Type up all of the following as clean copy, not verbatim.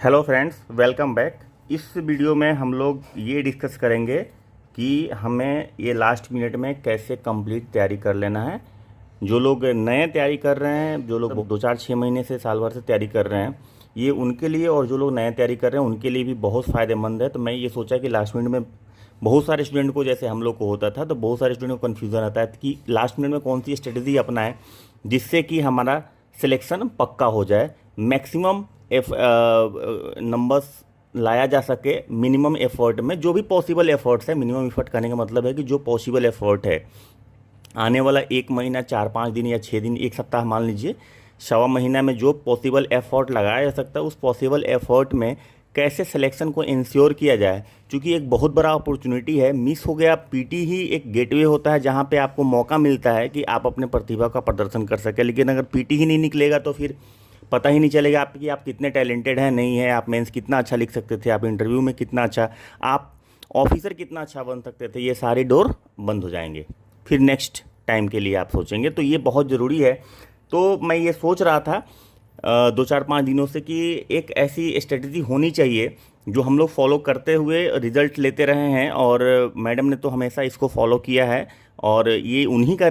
Hello friends, welcome back. इस video में हम लोग ये डिस्कस करेंगे कि हमें ये लास्ट मिनट में कैसे कंप्लीट तैयारी कर लेना है। जो लोग नए तैयारी कर रहे हैं, जो लोग 2-4-6 महीने से साल भर से तैयारी कर रहे हैं, ये उनके लिए, और जो लोग नए तैयारी कर रहे हैं उनके लिए भी बहुत फ़ायदेमंद है। तो मैं ये सोचा कि लास्ट मिनट में बहुत सारे स्टूडेंट को, जैसे हम लोग को होता था, तो बहुत सारे स्टूडेंट को कन्फ्यूज़न आता है कि लास्ट मिनट में कौन सी स्ट्रेटजी अपनाएं जिससे कि हमारा सिलेक्शन पक्का हो जाए, मैक्सिमम नंबर्स लाया जा सके मिनिमम एफर्ट में। जो भी पॉसिबल एफर्ट्स है, मिनिमम एफर्ट करने का मतलब है कि जो पॉसिबल एफर्ट है, आने वाला 1 महीना, 4-5 दिन या 6 दिन, 1 सप्ताह मान लीजिए, 1.25 महीना में जो पॉसिबल एफर्ट लगाया जा सकता है, उस पॉसिबल एफर्ट में कैसे सिलेक्शन को इंश्योर किया जाए। क्योंकि एक बहुत बड़ा अपॉर्चुनिटी है, मिस हो गया। पीटी ही एक गेटवे होता है जहाँ पे आपको मौका मिलता है कि आप अपने प्रतिभा का प्रदर्शन कर सकें। लेकिन अगर पीटी ही नहीं निकलेगा तो फिर पता ही नहीं चलेगा आपकी आप कितने टैलेंटेड हैं, नहीं है, आप मेंस कितना अच्छा लिख सकते थे, आप इंटरव्यू में कितना अच्छा, आप ऑफिसर कितना अच्छा बन सकते थे। ये सारे डोर बंद हो जाएंगे, फिर नेक्स्ट टाइम के लिए आप सोचेंगे। तो ये बहुत ज़रूरी है। तो मैं ये सोच रहा था 2-4-5 दिनों से कि एक ऐसी स्ट्रेटजी होनी चाहिए जो हम लोग फॉलो करते हुए रिजल्ट लेते रहे हैं, और मैडम ने तो हमेशा इसको फॉलो किया है, और ये उन्हीं का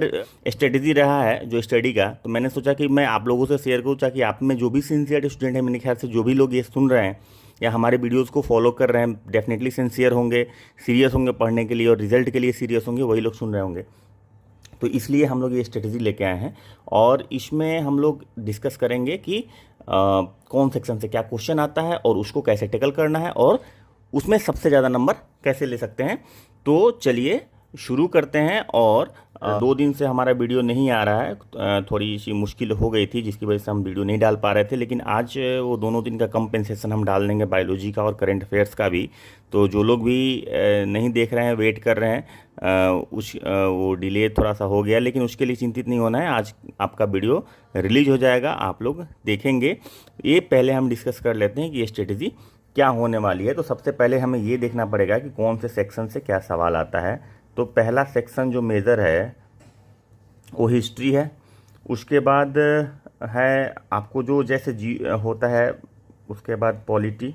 स्ट्रेटजी रहा है जो स्टडी का। तो मैंने सोचा कि मैं आप लोगों से शेयर करूँ, ताकि आप में जो भी सिंसियर स्टूडेंट है, मेरे ख्याल से जो भी लोग ये सुन रहे हैं या हमारे वीडियोज़ को फॉलो कर रहे हैं, डेफिनेटली सिंसियर होंगे, सीरियस होंगे पढ़ने के लिए, और रिजल्ट के लिए सीरियस होंगे, वही लोग सुन रहे होंगे। तो इसलिए हम लोग ये स्ट्रेटजी लेके आए हैं, और इसमें हम लोग डिस्कस करेंगे कि कौन सेक्शन से क्या क्वेश्चन आता है और उसको कैसे टैकल करना है, और उसमें सबसे ज़्यादा नंबर कैसे ले सकते हैं। तो चलिए शुरू करते हैं। और 2 दिन से हमारा वीडियो नहीं आ रहा है, थोड़ी सी मुश्किल हो गई थी जिसकी वजह से हम वीडियो नहीं डाल पा रहे थे। लेकिन आज वो दोनों दिन का कंपेंसेशन हम डाल देंगे, बायोलॉजी का और करंट अफेयर्स का भी। तो जो लोग भी नहीं देख रहे हैं, वेट कर रहे हैं, वो डिले थोड़ा सा हो गया, लेकिन उसके लिए चिंतित नहीं होना है। आज आपका वीडियो रिलीज हो जाएगा, आप लोग देखेंगे। ये पहले हम डिस्कस कर लेते हैं कि ये स्ट्रेटजी क्या होने वाली है। तो सबसे पहले हमें ये देखना पड़ेगा कि कौन से सेक्शन से क्या सवाल आता है। तो पहला सेक्शन जो मेजर है वो हिस्ट्री है। उसके बाद है आपको जो जैसे जी होता है, उसके बाद पॉलिटी,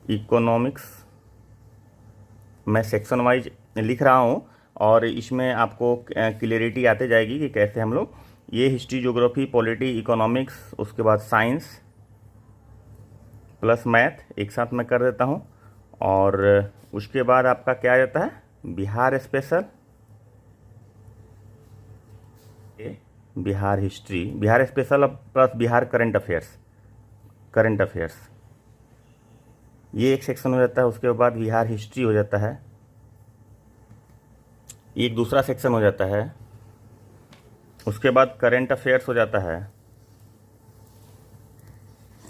इकोनॉमिक्स। मैं सेक्शन वाइज लिख रहा हूँ, और इसमें आपको क्लियरिटी आते जाएगी कि कैसे हम लोग ये हिस्ट्री, ज्योग्राफी, पॉलिटी, इकोनॉमिक्स, उसके बाद साइंस प्लस मैथ एक साथ मैं कर देता हूँ। और उसके बाद आपका क्या आ जाता है, Bihar special, Bihar history, Bihar special plus Bihar current affairs, ये एक सेक्शन हो जाता है। उसके बाद बिहार हिस्ट्री हो जाता है, एक दूसरा सेक्शन हो जाता है। उसके बाद करंट अफेयर्स हो जाता है।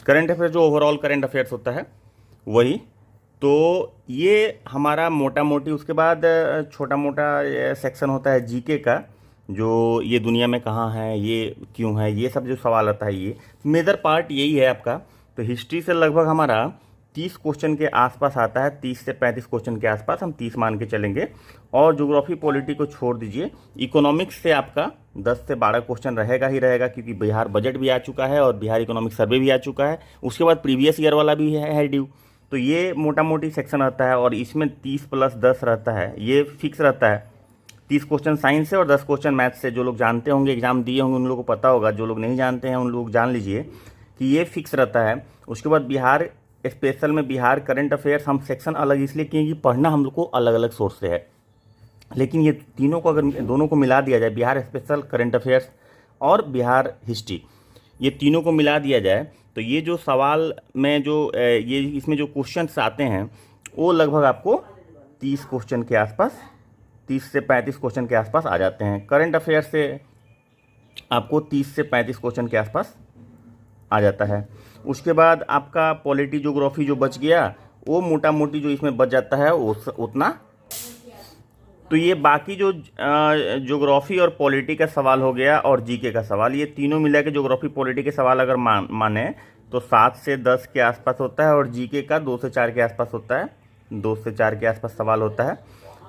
करंट अफेयर्स जो ओवरऑल करंट अफेयर्स होता है वही। तो ये हमारा मोटा मोटी। उसके बाद छोटा मोटा सेक्शन होता है जीके का, जो ये दुनिया में कहाँ है, ये क्यों है, ये सब जो सवाल आता है, ये मेजर पार्ट यही है आपका। तो हिस्ट्री से लगभग हमारा 30 क्वेश्चन के आसपास आता है, 30 से 35 क्वेश्चन के आसपास, हम 30 मान के चलेंगे। और ज्योग्राफी, पॉलिटी को छोड़ दीजिए। इकोनॉमिक्स से आपका 10 से 12 क्वेश्चन रहेगा ही रहेगा, क्योंकि बिहार बजट भी आ चुका है और बिहार इकोनॉमिक सर्वे भी आ चुका है। उसके बाद प्रीवियस ईयर वाला भी है ड्यू। तो ये मोटा मोटी सेक्शन रहता है, और इसमें 30 + 10 रहता है, ये फिक्स रहता है। 30 क्वेश्चन साइंस से और 10 क्वेश्चन मैथ से। जो लोग जानते होंगे, एग्जाम दिए होंगे, उन लोगों को पता होगा। जो लोग नहीं जानते हैं उन लोग जान लीजिए कि ये फिक्स रहता है। उसके बाद बिहार स्पेशल में बिहार करंट अफेयर्स हम सेक्शन अलग इसलिए किए कि पढ़ना हम लोग को अलग अलग सोर्स से है। लेकिन ये तीनों को, अगर दोनों को मिला दिया जाए, बिहार स्पेशल, करंट अफेयर्स और बिहार हिस्ट्री, ये तीनों को मिला दिया जाए, तो ये जो सवाल में जो ये इसमें जो क्वेश्चंस आते हैं वो लगभग आपको 30 क्वेश्चन के आसपास, 30 से 35 क्वेश्चन के आसपास आ जाते हैं। करंट अफेयर से आपको 30 से 35 क्वेश्चन के आसपास आ जाता है। उसके बाद आपका पॉलिटी, ज्योग्राफी जो बच गया, वो मोटा मोटी जो इसमें बच जाता है उतना। तो ये बाकी जो ज्योग्राफी और पॉलिटी का सवाल हो गया, और जीके का सवाल, ये तीनों मिला के ज्योग्राफी, पॉलिटी के सवाल अगर माने तो 7 से 10 के आसपास होता है, और जीके का 2 से 4 के आसपास होता है। 2 से 4 के आसपास सवाल होता है,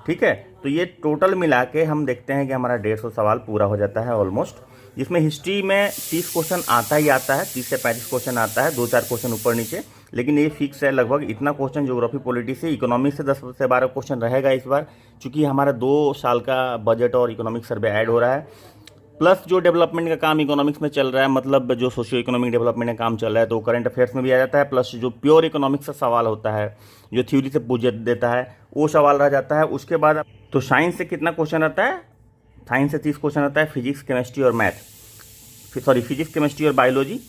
ठीक है। तो ये टोटल मिला के हम देखते हैं कि हमारा 150 सवाल पूरा हो जाता है ऑलमोस्ट। जिसमें हिस्ट्री में 30 क्वेश्चन आता ही आता है, 30 से 35 क्वेश्चन आता है, 2-4 क्वेश्चन ऊपर नीचे, लेकिन ये फिक्स है लगभग इतना क्वेश्चन ज्योग्राफी पॉलिटी से। इकोनॉमिक्स से 10 से 12 क्वेश्चन रहेगा इस बार, चूँकि हमारा 2 साल का बजट और इकोनॉमिक सर्वे ऐड हो रहा है, प्लस जो डेवलपमेंट का काम इकोनॉमिक्स में चल रहा है, मतलब जो सोशियो इकोनॉमिक डेवलपमेंट का काम चल रहा है, तो करंट अफेयर्स में भी आ जाता है। प्लस जो प्योर इकोनॉमिक्स का सवाल होता है, जो थ्योरी से पूछ देता है, वो सवाल रह जाता है। उसके बाद तो साइंस से कितना क्वेश्चन आता है, साइंस से 30 क्वेश्चन आता है, फिजिक्स केमिस्ट्री और मैथ, सॉरी फिजिक्स केमिस्ट्री और बायोलॉजी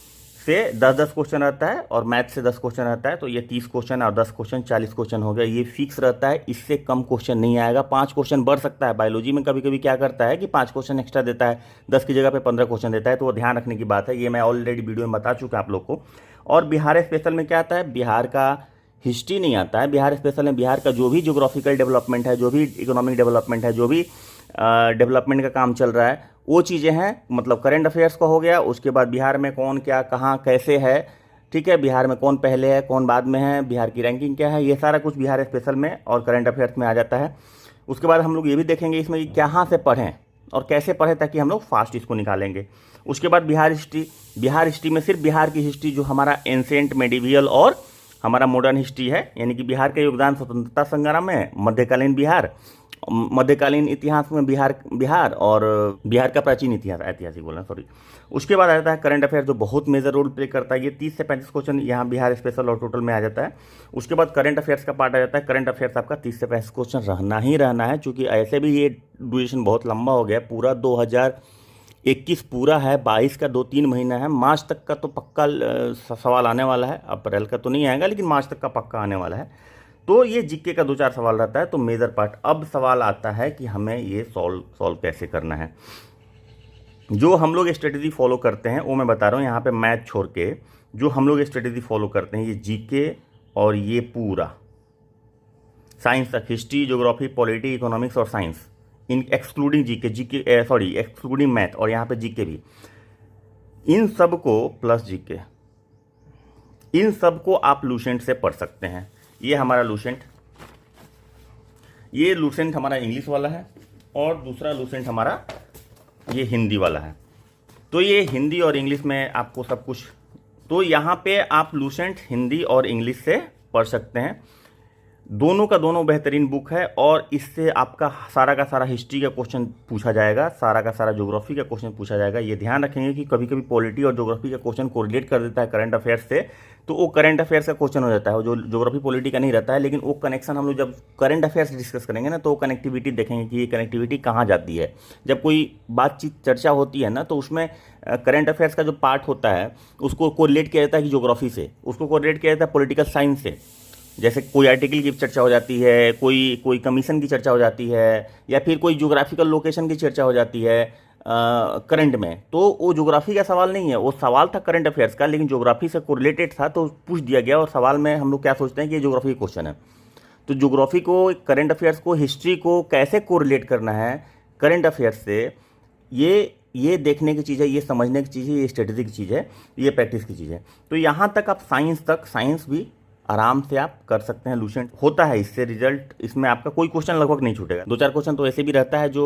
से 10-10 क्वेश्चन आता है, और मैथ से 10 क्वेश्चन आता है। तो ये 30 क्वेश्चन और 10 क्वेश्चन 40 क्वेश्चन हो गया, ये फिक्स रहता है, इससे कम क्वेश्चन नहीं आएगा। 5 क्वेश्चन बढ़ सकता है, बायोलॉजी में कभी कभी क्या करता है कि 5 क्वेश्चन एक्स्ट्रा देता है, 10 की जगह पे 15 क्वेश्चन देता है, तो वो ध्यान रखने की बात है। ये मैं ऑलरेडी वीडियो में बता चुका आप लोग को। और बिहार स्पेशल में क्या आता है, बिहार का हिस्ट्री नहीं आता है। बिहार स्पेशल में बिहार का जो भी जोग्राफिकल डेवलपमेंट है, जो भी इकोनॉमिक डेवलपमेंट है, जो भी डेवलपमेंट का काम चल रहा है, वो चीज़ें हैं। मतलब करंट अफेयर्स का हो गया, उसके बाद बिहार में कौन क्या कहाँ कैसे है, ठीक है, बिहार में कौन पहले है कौन बाद में है, बिहार की रैंकिंग क्या है, ये सारा कुछ बिहार स्पेशल में और करंट अफेयर्स में आ जाता है। उसके बाद हम लोग ये भी देखेंगे इसमें कि कहाँ से पढ़ें और कैसे पढ़ें, ताकि हम लोग फास्ट इसको निकालेंगे। उसके बाद बिहार हिस्ट्री, बिहार हिस्ट्री में सिर्फ बिहार की हिस्ट्री, जो हमारा एंसेंट, मेडिवियल और हमारा मॉडर्न हिस्ट्री है, यानी कि बिहार का योगदान स्वतंत्रता संग्राम में, मध्यकालीन बिहार, मध्यकालीन इतिहास में बिहार और बिहार का प्राचीन इतिहास, ऐतिहासिक बोलना सॉरी। उसके बाद आ जाता है करंट अफेयर, जो बहुत मेजर रोल प्ले करता है। ये 30 से 35 क्वेश्चन यहाँ बिहार स्पेशल और टोटल में आ जाता है। उसके बाद करंट अफेयर्स का पार्ट आ जाता है। करंट अफेयर्स आपका 30 से 35 क्वेश्चन रहना ही रहना है, चूँकि ऐसे भी ये ड्यूरेशन बहुत लंबा हो गया, पूरा 2021 पूरा है, 22 का 2-3 महीना है, मार्च तक का तो पक्का सवाल आने वाला है, अप्रैल का तो नहीं आएगा लेकिन मार्च तक का पक्का आने वाला है। तो ये जीके का 2-4 सवाल रहता है, तो मेजर पार्ट। अब सवाल आता है कि हमें ये सॉल्व कैसे करना है। जो हम लोग स्ट्रेटेजी फॉलो करते हैं वो मैं बता रहा हूँ, यहाँ पे मैथ छोड़ के जो हम लोग स्ट्रेटेजी फॉलो करते हैं, ये जीके और ये पूरा साइंस तक, हिस्ट्री, ज्योग्राफी, पॉलिटी, इकोनॉमिक्स और science, in excluding GK sorry excluding math, और यहाँ पे जीके भी, इन सब को प्लस जीके, इन सब को आप लूसेंट से पढ़ सकते हैं। ये हमारा लूसेंट, ये लूसेंट हमारा इंग्लिश वाला है, और दूसरा लूसेंट हमारा ये हिंदी वाला है। तो ये हिंदी और इंग्लिश में आपको सब कुछ, तो यहाँ पे आप लूसेंट हिंदी और इंग्लिश से पढ़ सकते हैं। दोनों का दोनों बेहतरीन बुक है, और इससे आपका सारा का सारा हिस्ट्री का क्वेश्चन पूछा जाएगा, सारा का सारा ज्योग्राफी का क्वेश्चन पूछा जाएगा। ये ध्यान रखेंगे कि कभी कभी पॉलिटी और ज्योग्राफी का क्वेश्चन कोरिलेट कर देता है करंट अफेयर्स से, तो वो करंट अफेयर्स का क्वेश्चन हो जाता है, जो ज्योग्राफी पॉलिटी का नहीं रहता है। लेकिन वो कनेक्शन हम लोग जब करंट अफेयर्स डिस्कस करेंगे ना, तो वो कनेक्टिविटी देखेंगे कि ये कनेक्टिविटी कहाँ जाती है। जब कोई बातचीत चर्चा होती है ना, तो उसमें करंट अफेयर्स का जो पार्ट होता है उसको कोरिलेट किया जाता है कि ज्योग्राफी से, उसको कोरिलेट किया जाता है पॉलिटिकल साइंस से। जैसे कोई आर्टिकल की चर्चा हो जाती है, कोई कमीशन की चर्चा हो जाती है, या फिर कोई ज्योग्राफिकल लोकेशन की चर्चा हो जाती है करंट में, तो वो ज्योग्राफी का सवाल नहीं है, वो सवाल था करंट अफेयर्स का, लेकिन ज्योग्राफी से कोरिलेटेड था तो पूछ दिया गया। और सवाल में हम लोग क्या सोचते हैं कि ये ज्योग्राफी का क्वेश्चन है, तो ज्योग्राफी को, करंट अफेयर्स को, हिस्ट्री को कैसे कोरिलेट करना है करंट अफेयर्स से, ये देखने की चीज़ है, ये समझने की चीज़ है, ये स्ट्रेटेजी की चीज़ है, ये प्रैक्टिस की चीज़ है। तो यहाँ तक आप साइंस भी आराम से आप कर सकते हैं। लूसेंट होता है, इससे रिजल्ट, इसमें आपका कोई क्वेश्चन लगभग नहीं छूटेगा। 2-4 क्वेश्चन तो ऐसे भी रहता है जो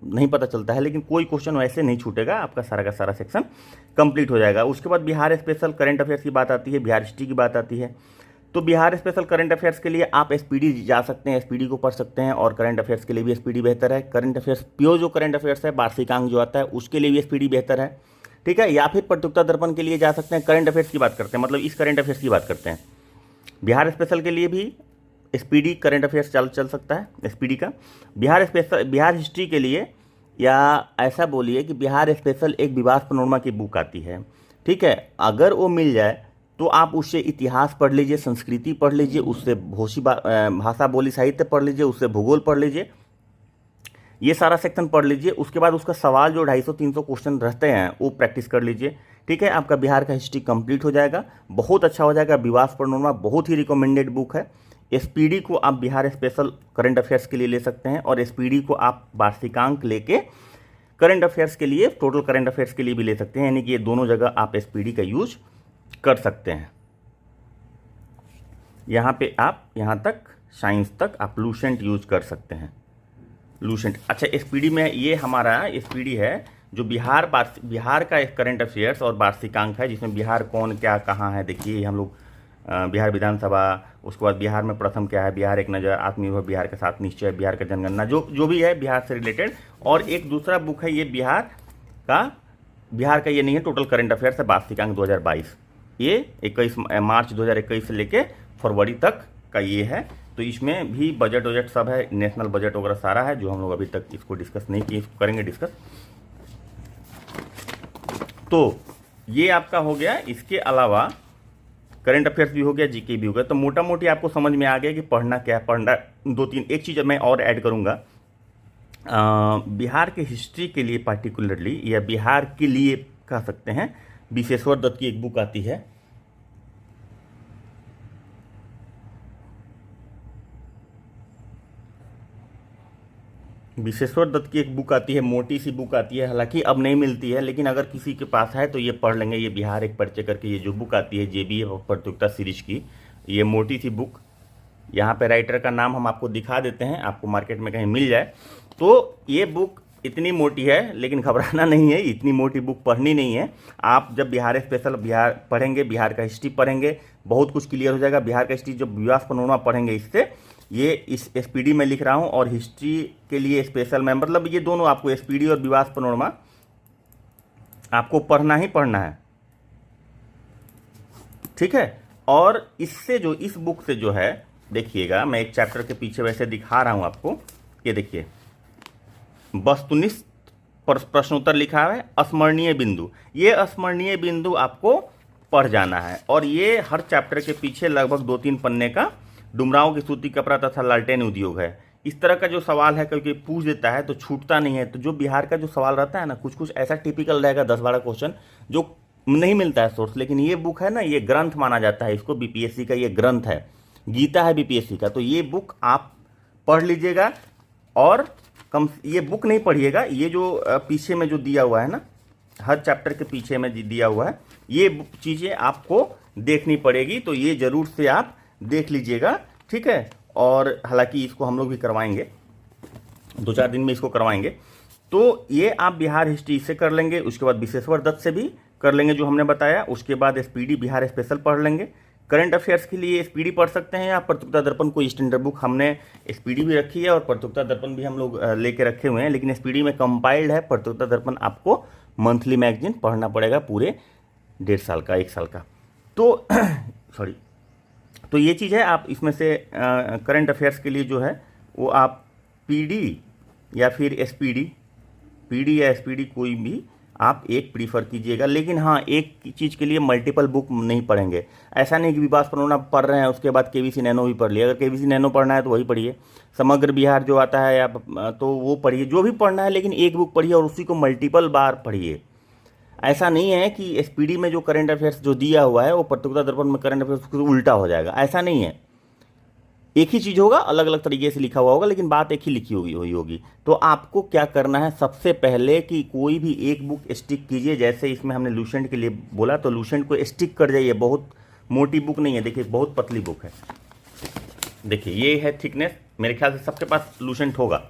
नहीं पता चलता है, लेकिन कोई क्वेश्चन वैसे नहीं छूटेगा, आपका सारा का सारा सेक्शन कंप्लीट हो जाएगा। उसके बाद बिहार स्पेशल करंट अफेयर्स की बात आती है, बिहार हिस्ट्री की बात आती है। तो बिहार स्पेशल करंट अफेयर्स के लिए आप एसपीडी जा सकते हैं, एसपीडी को पढ़ सकते हैं, और करंट अफेयर्स के लिए भी एसपीडी बेहतर है। करंट अफेयर्स प्योर जो करंट अफेयर्स है, वार्षिकांक जो आता है, उसके लिए भी एसपीडी बेहतर है, ठीक है। या फिर प्रतियोगिता दर्पण के लिए जा सकते हैं। करंट अफेयर्स की बात करते हैं, मतलब इस करंट अफेयर्स की बात करते हैं। बिहार स्पेशल के लिए भी एसपीडी करंट अफेयर्स चल सकता है, एसपीडी का। बिहार हिस्ट्री के लिए, या ऐसा बोलिए कि बिहार स्पेशल एक विवास पनोरमा की बुक आती है, ठीक है। अगर वो मिल जाए तो आप उससे इतिहास पढ़ लीजिए, संस्कृति पढ़ लीजिए, उससे भाषा बोली साहित्य पढ़ लीजिए, उससे भूगोल पढ़ लीजिए, ये सारा सेक्शन पढ़ लीजिए। उसके बाद उसका सवाल जो 250-300 क्वेश्चन रहते हैं वो प्रैक्टिस कर लीजिए, ठीक है। आपका बिहार का हिस्ट्री कंप्लीट हो जाएगा, बहुत अच्छा हो जाएगा। विवास पनोरमा बहुत ही रिकमेंडेड बुक है। एसपीडी को आप बिहार स्पेशल करंट अफेयर्स के लिए ले सकते हैं, और एसपीडी को आप वार्षिकांक लेके करंट अफेयर्स के लिए, टोटल करंट अफेयर्स के लिए भी ले सकते हैं, यानी कि ये दोनों जगह आप एसपीडी का यूज कर सकते हैं। यहाँ पे आप, यहाँ तक साइंस तक आप लूसेंट यूज कर सकते हैं, लूसेंट। अच्छा, एसपीडी में ये हमारा एसपीडी है जो बिहार का एक करंट अफेयर्स और वार्षिकांक है, जिसमें बिहार कौन क्या कहाँ है। देखिए हम लोग बिहार विधानसभा, उसके बाद बिहार में प्रथम क्या है, बिहार एक नज़र, आत्मनिर्भर बिहार के साथ निश्चय, बिहार का जनगणना, जो भी है बिहार से रिलेटेड। और एक दूसरा बुक है ये बिहार का ये नहीं है, टोटल करंट अफेयर्स है, वार्षिकांक 2022। ये 21 मार्च 2021 से लेके फरवरी तक का ये है। तो इसमें भी बजट सब है, नेशनल बजट वगैरह सारा है, जो हम लोग अभी तक इसको डिस्कस नहीं किए, इसको करेंगे डिस्कस। तो ये आपका हो गया। इसके अलावा करंट अफेयर्स भी हो गया, जीके भी हो गया। तो मोटा मोटी आपको समझ में आ गया कि पढ़ना क्या है, पढ़ना दो तीन। एक चीज़ मैं और ऐड करूँगा, बिहार के हिस्ट्री के लिए पार्टिकुलरली, या बिहार के लिए कह सकते हैं, विशेश्वर दत्त की एक बुक आती है, विशेश्वर दत्त की एक बुक आती है, मोटी सी बुक आती है, हालांकि अब नहीं मिलती है, लेकिन अगर किसी के पास है तो ये पढ़ लेंगे। ये बिहार एक परिचय करके ये जो बुक आती है, जेबीए प्रतियोगिता सीरीज की, ये मोटी सी बुक, यहाँ पे राइटर का नाम हम आपको दिखा देते हैं, आपको मार्केट में कहीं मिल जाए। तो ये बुक इतनी मोटी है, लेकिन घबराना नहीं है, इतनी मोटी बुक पढ़नी नहीं है। आप जब बिहार स्पेशल बिहार पढ़ेंगे, बिहार का हिस्ट्री पढ़ेंगे, बहुत कुछ क्लियर हो जाएगा। बिहार का हिस्ट्री जब विवास पनोरमा पढ़ेंगे, इससे ये इस एसपीडी में लिख रहा हूँ, और हिस्ट्री के लिए स्पेशल में, मतलब ये दोनों आपको एसपीडी और विवास पनोरमा आपको पढ़ना ही पढ़ना है, ठीक है। और इससे जो इस बुक से जो है, देखिएगा मैं एक चैप्टर के पीछे वैसे दिखा रहा हूँ आपको, ये देखिए, वस्तुनिष्ठ प्रश्नोत्तर लिखा है, स्मरणीय बिंदु। ये स्मरणीय बिंदु आपको पढ़ जाना है, और ये हर चैप्टर के पीछे लगभग 2-3 पन्ने का डुमराव की सूती कपड़ा तथा लालटेन उद्योग है। इस तरह का जो सवाल है, क्योंकि पूछ देता है तो छूटता नहीं है। तो जो बिहार का जो सवाल रहता है ना, कुछ कुछ ऐसा टिपिकल रहेगा, 10-12 क्वेश्चन जो नहीं मिलता है सोर्स, लेकिन ये बुक है ना, ये ग्रंथ माना जाता है इसको, बीपीएससी का ये ग्रंथ है, गीता है बीपीएससी का। तो ये बुक आप पढ़ लीजिएगा, और ये बुक नहीं पढ़िएगा, ये जो पीछे में जो दिया हुआ है ना, हर चैप्टर के पीछे में दिया हुआ है, ये चीज़ें आपको देखनी पड़ेगी। तो ये जरूर से आप देख लीजिएगा, ठीक है। और हालांकि इसको हम लोग भी करवाएंगे, 2-4 दिन में इसको करवाएंगे। तो ये आप बिहार हिस्ट्री से कर लेंगे, उसके बाद विशेश्वर दत्त से भी कर लेंगे जो हमने बताया, उसके बाद एसपीडी बिहार स्पेशल पढ़ लेंगे। करंट अफेयर्स के लिए एसपीडी पढ़ सकते हैं, या प्रतियोगिता दर्पण कोई स्टैंडर्ड बुक, हमने एसपीडी भी रखी है और प्रतियोगिता दर्पण भी हम लोग लेके रखे हुए हैं, लेकिन एसपीडी में कंपाइल्ड है। प्रतियोगिता दर्पण आपको मंथली मैगजीन पढ़ना पड़ेगा, पूरे 1.5 साल का, 1 साल का। तो सॉरी, तो ये चीज़ है। आप इसमें से करंट अफेयर्स के लिए जो है वो आप पीडी या फिर एसपीडी, पीडी या एसपीडी कोई भी आप एक प्रीफर कीजिएगा। लेकिन हाँ, एक चीज़ के लिए मल्टीपल बुक नहीं पढ़ेंगे। ऐसा नहीं कि विवास पनोरमा पढ़ रहे हैं उसके बाद केवीसी नैनो भी पढ़ लिया। अगर केवीसी नैनो पढ़ना है तो वही पढ़िए, समग्र बिहार जो आता है या तो वो पढ़िए, जो भी पढ़ना है, लेकिन एक बुक पढ़िए और उसी को मल्टीपल बार पढ़िए। ऐसा नहीं है कि एसपीडी में जो करंट अफेयर्स जो दिया हुआ है वो प्रतियोगिता दर्पण में करंट अफेयर्स उल्टा हो जाएगा, ऐसा नहीं है। एक ही चीज़ होगा, अलग अलग तरीके से लिखा हुआ होगा, लेकिन बात एक ही लिखी होगी। तो आपको क्या करना है, सबसे पहले कि कोई भी एक बुक स्टिक कीजिए। जैसे इसमें हमने लूसेंट के लिए बोला, तो लूसेंट को स्टिक कर जाइए। बहुत मोटी बुक नहीं है, देखिए बहुत पतली बुक है। देखिए ये है थिकनेस, मेरे ख्याल से सबके पास लूसेंट होगा।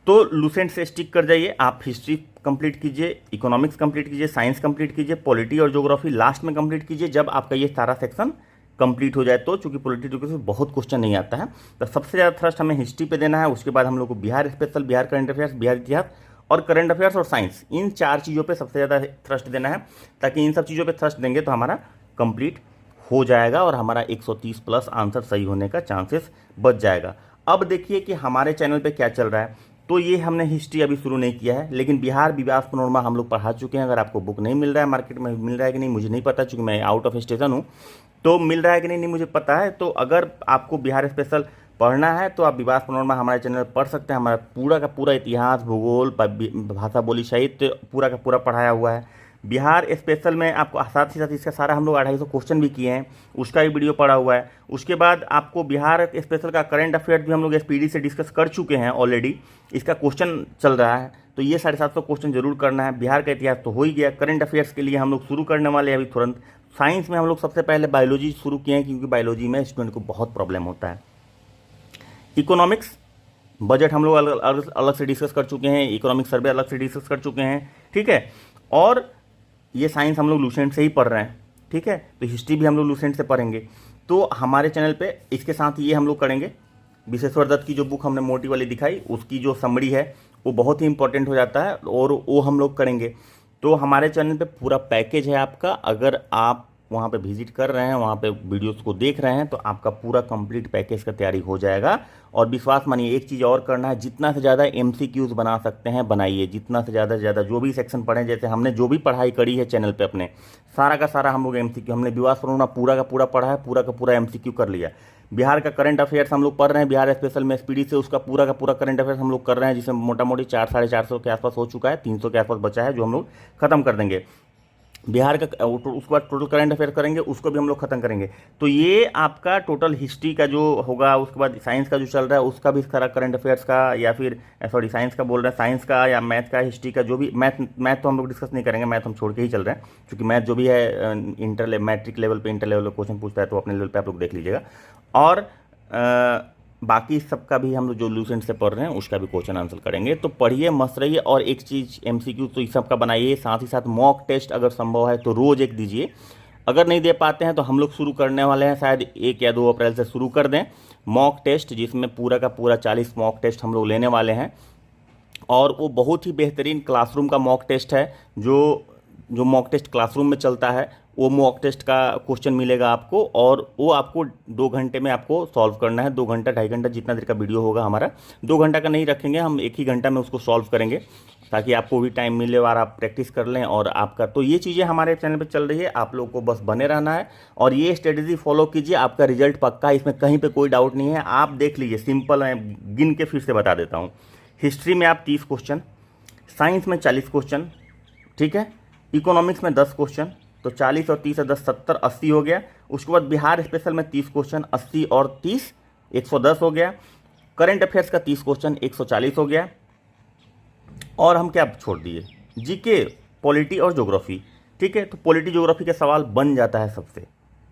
तो लूसेंट से स्टिक कर जाइए। आप हिस्ट्री कंप्लीट कीजिए, इकोनॉमिक्स कंप्लीट कीजिए, साइंस कंप्लीट कीजिए, पॉलिटी और ज्योग्राफी लास्ट में कंप्लीट कीजिए जब आपका ये सारा सेक्शन कंप्लीट हो जाए। तो चूंकि पॉलिटी ज्योग्राफी बहुत क्वेश्चन नहीं आता है, तो सबसे ज़्यादा थ्रस्ट हमें हिस्ट्री पे देना है। उसके बाद हम लोग को Bihar special, Bihar current affairs, Bihar इतिहास और करंट अफेयर्स और साइंस, इन 4 चीज़ों पे सबसे ज़्यादा थ्रस्ट देना है, ताकि इन सब चीज़ों पे थ्रस्ट देंगे तो हमारा कंप्लीट हो जाएगा और हमारा 130 प्लस आंसर सही होने का चांसेस बच जाएगा। अब देखिए कि हमारे चैनल पे क्या चल रहा है। तो ये हमने हिस्ट्री अभी शुरू नहीं किया है, लेकिन बिहार विवास पनोरमा हम लोग पढ़ा चुके हैं। अगर आपको बुक नहीं मिल रहा है, मार्केट में मिल रहा है कि नहीं मुझे नहीं पता, चूँकि मैं आउट ऑफ स्टेशन हूँ, तो मिल रहा है कि नहीं मुझे पता है। तो अगर आपको बिहार स्पेशल पढ़ना है तो आप विवास पनोरमा हमारे चैनल पर पढ़ सकते हैं। हमारा पूरा का पूरा इतिहास, भूगोल, भाषा, बोली, साहित्य पूरा का पूरा पढ़ाया हुआ है। बिहार स्पेशल में आपको साथ ही साथ इसका सारा हम लोग 250 क्वेश्चन भी किए हैं, उसका भी वीडियो पड़ा हुआ है। उसके बाद आपको बिहार स्पेशल का करंट अफेयर्स भी हम लोग एसपीडी से डिस्कस कर चुके हैं ऑलरेडी, इसका क्वेश्चन चल रहा है। तो ये 750 क्वेश्चन जरूर करना है। बिहार का इतिहास तो हो ही गया। करंट अफेयर्स के लिए हम लोग शुरू करने वाले हैं अभी तुरंत। साइंस में हम लोग सबसे पहले बायोलॉजी शुरू किए हैं, क्योंकि बायोलॉजी में स्टूडेंट को बहुत प्रॉब्लम होता है। इकोनॉमिक्स बजट हम लोग अलग अलग से डिस्कस कर चुके हैं, इकोनॉमिक सर्वे अलग से डिस्कस कर चुके हैं, ठीक है। और ये साइंस हम लोग लूसेंट से ही पढ़ रहे हैं, ठीक है। तो हिस्ट्री भी हम लोग लूसेंट से पढ़ेंगे। तो हमारे चैनल पे इसके साथ ये हम लोग करेंगे, विश्वेश्वर दत्त की जो बुक हमने मोटी वाली दिखाई उसकी जो समरी है वो बहुत ही इंपॉर्टेंट हो जाता है, और वो हम लोग करेंगे। तो हमारे चैनल पे पूरा पैकेज है आपका, अगर आप वहाँ पे विजिट कर रहे हैं, वहाँ पे वीडियोस को देख रहे हैं, तो आपका पूरा कंप्लीट पैकेज का तैयारी हो जाएगा। और विश्वास मानिए, एक चीज़ और करना है, जितना से ज़्यादा MCQs बना सकते हैं बनाइए, जितना से ज़्यादा जो भी सेक्शन पढ़ें, जैसे हमने जो भी पढ़ाई करी है चैनल पे अपने, सारा का सारा हम लोग MCQ, हमने विवाह स्वरूप पूरा का पूरा पढ़ा है, पूरा का पूरा MCQ कर लिया। बिहार का करंट अफेयर्स हम लोग पढ़ रहे हैं, बिहार स्पेशल में SPD से, उसका पूरा का पूरा करंट अफेयर्स हम लोग कर रहे हैं, जिसमें मोटा मोटी 400-450 के आसपास हो चुका है, 300 के आसपास बचा है, जो हम लोग खत्म कर देंगे। बिहार का उसके बाद टोटल करंट अफेयर करेंगे, उसको भी हम लोग खत्म करेंगे। तो ये आपका टोटल हिस्ट्री का जो होगा, उसके बाद साइंस का जो चल रहा है उसका भी सारा करंट अफेयर्स का, या फिर सॉरी साइंस का बोल रहे हैं, साइंस का या मैथ का, हिस्ट्री का, जो भी मैथ तो हम लोग डिस्कस नहीं करेंगे, मैथ हम छोड़ के ही चल रहे हैं, क्योंकि मैथ जो भी है मैट्रिक लेवल पे, इंटर लेवल पे क्वेश्चन पूछता है, तो अपने लेवल पे आप लोग देख लीजिएगा। और बाकी सबका भी हम लोग जो लूसेंट से पढ़ रहे हैं उसका भी क्वेश्चन आंसर करेंगे। तो पढ़िए, मस्त रहिए। और एक चीज़ MCQ तो इस सब का बनाइए, साथ ही साथ मॉक टेस्ट अगर संभव है तो रोज़ एक दीजिए। अगर नहीं दे पाते हैं तो हम लोग शुरू करने वाले हैं, शायद 1 या 2 अप्रैल से शुरू कर दें मॉक टेस्ट, जिसमें पूरा का पूरा 40 मॉक टेस्ट हम लोग लेने वाले हैं। और वो बहुत ही बेहतरीन क्लासरूम का मॉक टेस्ट है, जो मॉक टेस्ट क्लासरूम में चलता है, वो मॉक टेस्ट का क्वेश्चन मिलेगा आपको, और वो आपको 2 घंटे में आपको सॉल्व करना है। 2 घंटा 2.5 घंटा जितना देर का वीडियो होगा हमारा, 2 घंटा का नहीं रखेंगे हम, 1 ही घंटा में उसको सॉल्व करेंगे, ताकि आपको भी टाइम मिले और आप प्रैक्टिस कर लें। और आपका तो ये चीज़ें हमारे चैनल पे चल रही है, आप लोग को बस बने रहना है और ये स्ट्रेटेजी फॉलो कीजिए, आपका रिजल्ट पक्का है, इसमें कहीं पर कोई डाउट नहीं है। आप देख लीजिए, सिंपल है, गिन के फिर से बता देता हूँ। हिस्ट्री में आप 30 क्वेश्चन, साइंस में 40 क्वेश्चन, ठीक है, इकोनॉमिक्स में 10 क्वेश्चन, तो 40 और 30 और 10 70 80 हो गया। उसके बाद बिहार स्पेशल में 30 क्वेश्चन, 80 और 30 110 हो गया। करंट अफेयर्स का 30 क्वेश्चन, 140 हो गया। और हम क्या छोड़ दिए, जीके, पॉलिटी और ज्योग्राफी, ठीक है। तो पॉलिटी ज्योग्राफी के सवाल बन जाता है सबसे,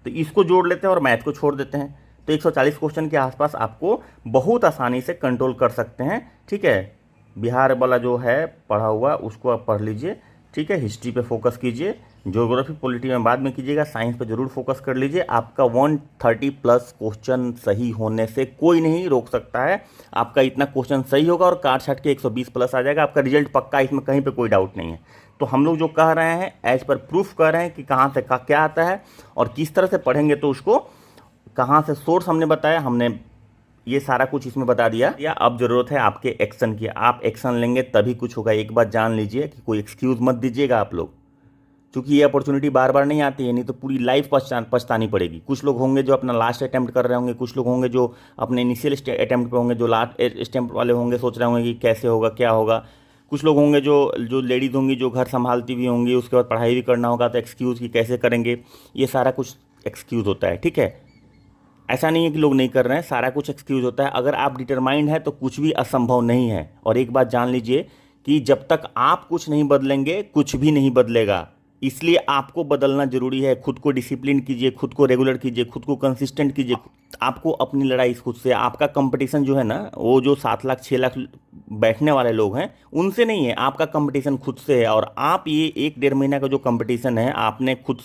तो इसको जोड़ लेते हैं और मैथ को छोड़ देते हैं, तो 140 क्वेश्चन के आसपास आपको बहुत आसानी से कंट्रोल कर सकते हैं, ठीक है। बिहार वाला जो है पढ़ा हुआ उसको आप पढ़ लीजिए, ठीक है। हिस्ट्री पे फोकस कीजिए, ज्योग्राफी पॉलिटी में बाद में कीजिएगा, साइंस पे जरूर फोकस कर लीजिए। आपका 130+ क्वेश्चन सही होने से कोई नहीं रोक सकता है। आपका इतना क्वेश्चन सही होगा और काट छाट के 120+ आ जाएगा, आपका रिजल्ट पक्का, इसमें कहीं पे कोई डाउट नहीं है। तो हम लोग जो कह रहे हैं एज पर प्रूफ कह रहे हैं कि कहाँ से क्या आता है और किस तरह से पढ़ेंगे, तो उसको कहाँ से सोर्स हमने बताया, हमने ये सारा कुछ इसमें बता दिया। या अब जरूरत है आपके एक्शन की, आप एक्शन लेंगे तभी कुछ होगा। एक बात जान लीजिए कि कोई एक्सक्यूज़ मत दीजिएगा आप लोग, क्योंकि ये अपॉर्चुनिटी बार बार नहीं आती है, नहीं तो पूरी लाइफ पछतानी पड़ेगी। कुछ लोग होंगे जो अपना लास्ट अटैम्प्ट कर रहे होंगे, कुछ लोग होंगे जो अपने इनिशियल अटैम्प्ट पे होंगे, जो लास्ट अटैम्प्ट वाले होंगे सोच रहे होंगे कि कैसे होगा क्या होगा। कुछ लोग होंगे जो लेडीज़ होंगी जो घर संभालती भी होंगी, उसके बाद पढ़ाई भी करना होगा, तो एक्सक्यूज़ की कैसे करेंगे, ये सारा कुछ एक्सक्यूज़ होता है, ठीक है। ऐसा नहीं है कि लोग नहीं कर रहे हैं, सारा कुछ एक्सक्यूज़ होता है। अगर आप डिटरमाइंड है तो कुछ भी असंभव नहीं है। और एक बात जान लीजिए कि जब तक आप कुछ नहीं बदलेंगे कुछ भी नहीं बदलेगा, इसलिए आपको बदलना जरूरी है। खुद को डिसिप्लिन कीजिए, खुद को रेगुलर कीजिए, खुद को कंसिस्टेंट कीजिए। आपको अपनी लड़ाई खुद से, आपका कंपटीशन जो है ना, वो जो 7 लाख 6 लाख बैठने वाले लोग हैं उनसे नहीं है, आपका कंपटीशन खुद से है। और आप ये 1-1.5 महीना का जो कंपटीशन है, आपने खुद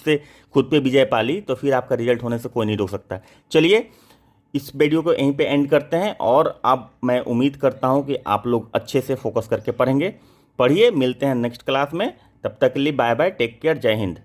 पे विजय पा ली, तो फिर आपका रिजल्ट होने से कोई नहीं रोक सकता। चलिए इस वीडियो को यहीं पे एंड करते हैं, और अब मैं उम्मीद करता हूँ कि आप लोग अच्छे से फोकस करके पढ़ेंगे। पढ़िए, मिलते हैं नेक्स्ट क्लास में, तब तक के लिए बाय बाय, टेक केयर, जय हिंद।